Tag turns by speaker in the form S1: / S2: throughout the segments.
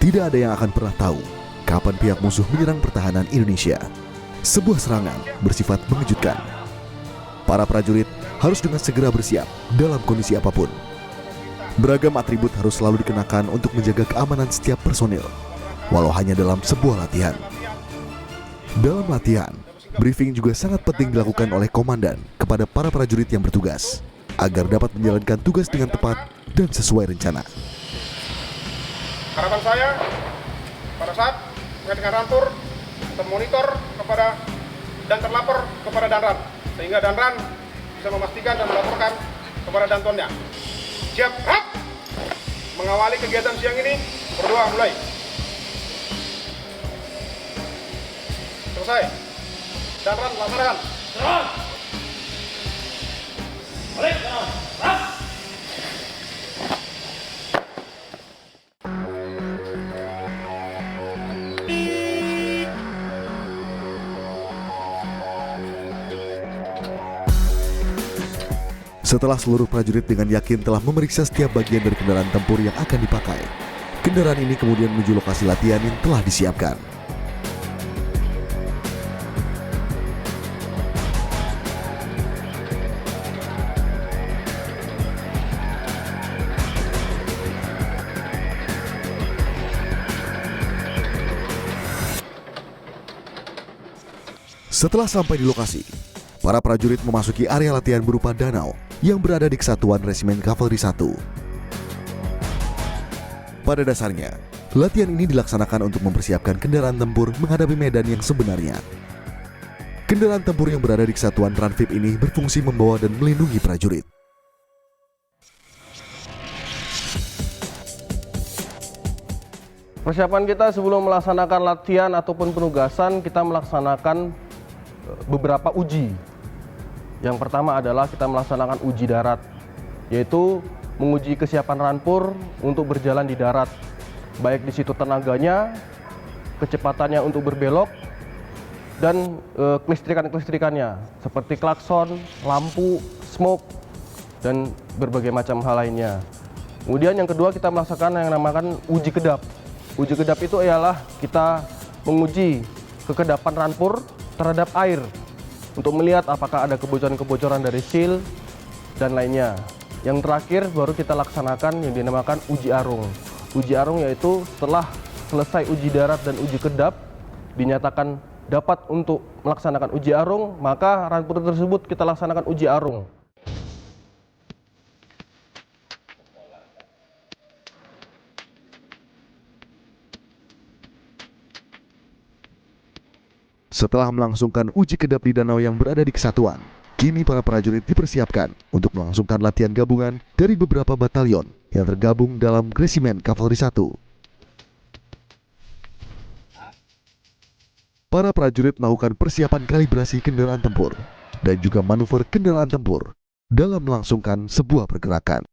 S1: Tidak ada yang akan pernah tahu kapan pihak musuh menyerang pertahanan Indonesia. Sebuah serangan bersifat mengejutkan. Para prajurit harus dengan segera bersiap dalam kondisi apapun. Beragam atribut harus selalu dikenakan untuk menjaga keamanan setiap personil, walau hanya dalam sebuah latihan. Dalam latihan, briefing juga sangat penting dilakukan oleh komandan kepada para prajurit yang bertugas, agar dapat menjalankan tugas dengan tepat dan sesuai rencana.
S2: Harapan saya, pada saat dengan rampur, termonitor kepada dan terlapor kepada Danran, sehingga Danran bisa memastikan dan melaporkan kepada Dantonnya. Siap, hap! Mengawali kegiatan siang ini, berdoa mulai. Selesai. Danran, laksanakan. Danran! Balik, Danran!
S1: Setelah seluruh prajurit dengan yakin telah memeriksa setiap bagian dari kendaraan tempur yang akan dipakai, kendaraan ini kemudian menuju lokasi latihan yang telah disiapkan. Setelah sampai di lokasi, para prajurit memasuki area latihan berupa danau yang berada di Kesatuan Resimen Kavaleri 1. Pada dasarnya, latihan ini dilaksanakan untuk mempersiapkan kendaraan tempur menghadapi medan yang sebenarnya. Kendaraan tempur yang berada di Kesatuan Ranvip ini berfungsi membawa dan melindungi prajurit.
S3: Persiapan kita sebelum melaksanakan latihan ataupun penugasan, kita melaksanakan beberapa uji. Yang pertama adalah kita melaksanakan uji darat, yaitu menguji kesiapan rampur untuk berjalan di darat, baik di situ tenaganya, kecepatannya untuk berbelok, dan kelistrikan-kelistrikannya seperti klakson, lampu, smoke, dan berbagai macam hal lainnya. Kemudian yang kedua, kita melaksanakan yang dinamakan uji kedap. Uji kedap itu ialah kita menguji kekedapan rampur terhadap air untuk melihat apakah ada kebocoran-kebocoran dari seal dan lainnya. Yang terakhir baru kita laksanakan yang dinamakan uji arung. Uji arung yaitu setelah selesai uji darat dan uji kedap dinyatakan dapat untuk melaksanakan uji arung, maka rampur tersebut kita laksanakan uji arung.
S1: Setelah melangsungkan uji kedap di danau yang berada di Kesatuan, kini para prajurit dipersiapkan untuk melangsungkan latihan gabungan dari beberapa batalion yang tergabung dalam Resimen Kavaleri 1. Para prajurit melakukan persiapan kalibrasi kendaraan tempur dan juga manuver kendaraan tempur dalam melangsungkan sebuah pergerakan.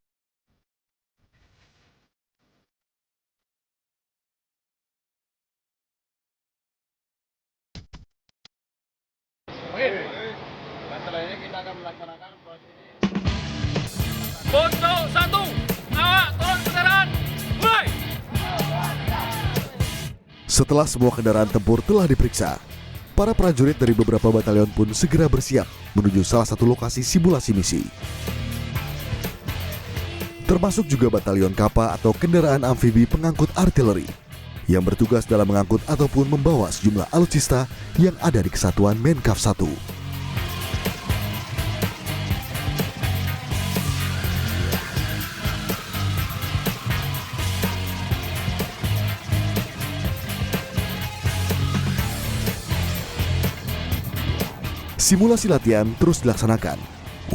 S4: Untuk satu, awak turun kendaraan, mulai!
S1: Setelah semua kendaraan tempur telah diperiksa, para prajurit dari beberapa batalion pun segera bersiap menuju salah satu lokasi simulasi misi. Termasuk juga batalion Kappa atau kendaraan amfibi pengangkut artileri yang bertugas dalam mengangkut ataupun membawa sejumlah alutsista yang ada di Kesatuan Menkav 1. Simulasi latihan terus dilaksanakan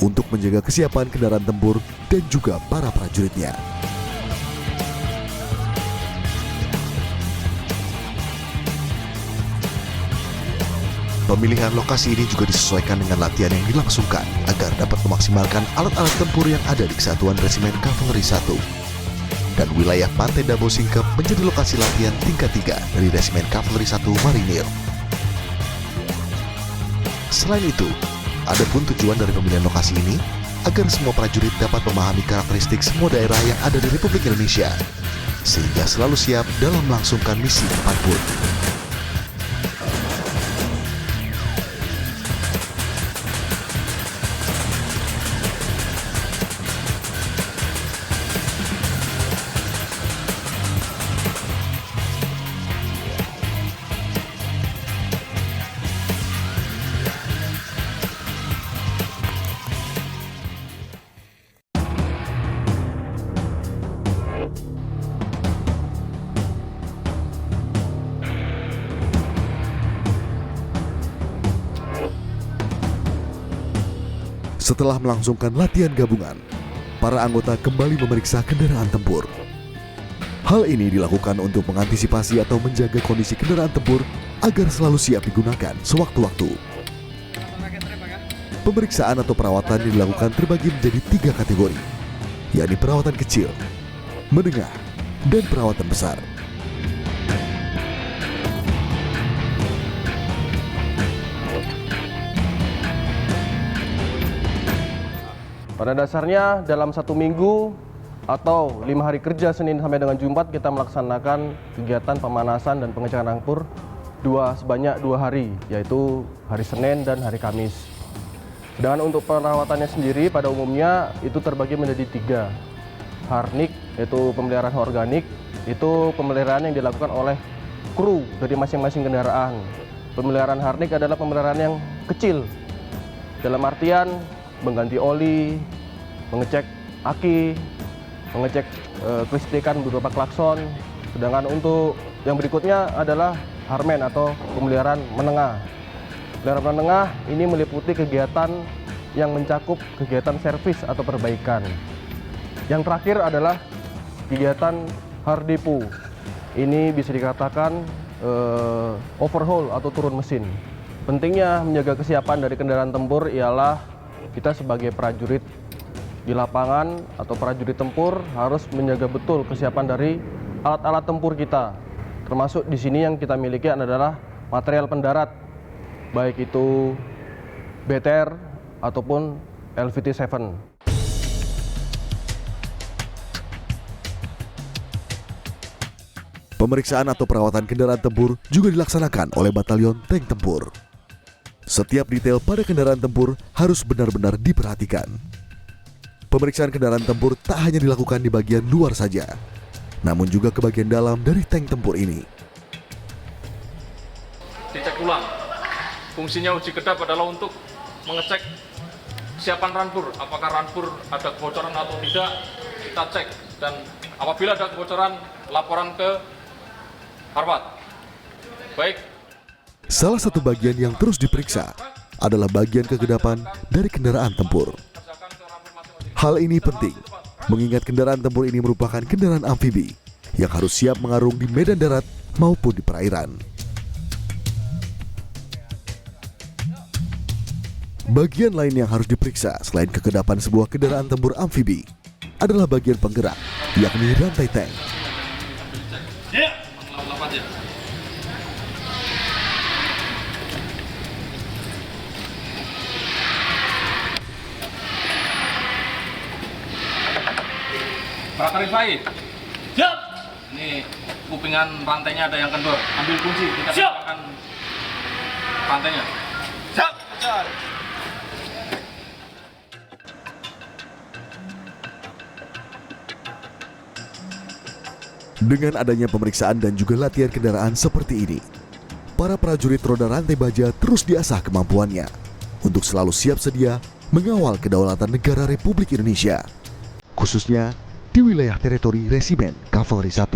S1: untuk menjaga kesiapan kendaraan tempur dan juga para prajuritnya. Pemilihan lokasi ini juga disesuaikan dengan latihan yang dilangsungkan agar dapat memaksimalkan alat-alat tempur yang ada di Kesatuan Resimen Kavaleri 1. Dan wilayah Pantai Dabo Singkep menjadi lokasi latihan tingkat 3 dari Resimen Kavaleri 1 Marinir. Selain itu, ada pun tujuan dari pemilihan lokasi ini agar semua prajurit dapat memahami karakteristik semua daerah yang ada di Republik Indonesia sehingga selalu siap dalam melangsungkan misi apapun. Setelah melangsungkan latihan gabungan, para anggota kembali memeriksa kendaraan tempur. Hal ini dilakukan untuk mengantisipasi atau menjaga kondisi kendaraan tempur agar selalu siap digunakan sewaktu-waktu. Pemeriksaan atau perawatan dilakukan terbagi menjadi 3 kategori, yakni perawatan kecil, menengah, dan perawatan besar.
S3: Pada dasarnya dalam 1 minggu atau 5 hari kerja Senin sampai dengan Jumat kita melaksanakan kegiatan pemanasan dan pengecekan tempur sebanyak 2 hari, yaitu hari Senin dan hari Kamis. Sedangkan untuk perawatannya sendiri pada umumnya itu terbagi menjadi 3. Harnik, yaitu pemeliharaan organik, itu pemeliharaan yang dilakukan oleh kru dari masing-masing kendaraan. Pemeliharaan harnik adalah pemeliharaan yang kecil, dalam artian mengganti oli, mengecek aki, mengecek kelistrikan beberapa klakson. Sedangkan untuk yang berikutnya adalah harmen atau pemeliharaan menengah. Pemeliharaan menengah ini meliputi kegiatan yang mencakup kegiatan servis atau perbaikan. Yang terakhir adalah kegiatan hard depo. Ini bisa dikatakan overhaul atau turun mesin. Pentingnya menjaga kesiapan dari kendaraan tempur ialah kita sebagai prajurit di lapangan atau prajurit tempur harus menjaga betul kesiapan dari alat-alat tempur kita. Termasuk di sini yang kita miliki adalah material pendarat, baik itu BTR ataupun LVT-7.
S1: Pemeriksaan atau perawatan kendaraan tempur juga dilaksanakan oleh Batalion Tank Tempur. Setiap detail pada kendaraan tempur harus benar-benar diperhatikan. Pemeriksaan kendaraan tempur tak hanya dilakukan di bagian luar saja, namun juga ke bagian dalam dari tank tempur ini.
S4: Dicek ulang. Fungsinya uji kedap adalah untuk mengecek kesiapan ranpur. Apakah ranpur ada kebocoran atau tidak, kita cek. Dan apabila ada kebocoran, laporan ke Harwat. Baik.
S1: Salah satu bagian yang terus diperiksa adalah bagian kegedapan dari kendaraan tempur. Hal ini penting, mengingat kendaraan tempur ini merupakan kendaraan amfibi yang harus siap mengarung di medan darat maupun di perairan. Bagian lain yang harus diperiksa selain kegedapan sebuah kendaraan tempur amfibi adalah bagian penggerak, yakni rantai tank.
S4: Prakarifai. Siap. Ini kupingan rantainya ada yang kendor. Ambil kunci, kita akan rantainya. Siap. Siap.
S1: Dengan adanya pemeriksaan dan juga latihan kendaraan seperti ini, para prajurit roda rantai baja terus diasah kemampuannya untuk selalu siap sedia mengawal kedaulatan negara Republik Indonesia, khususnya di wilayah teritori Resimen Kavaleri 1.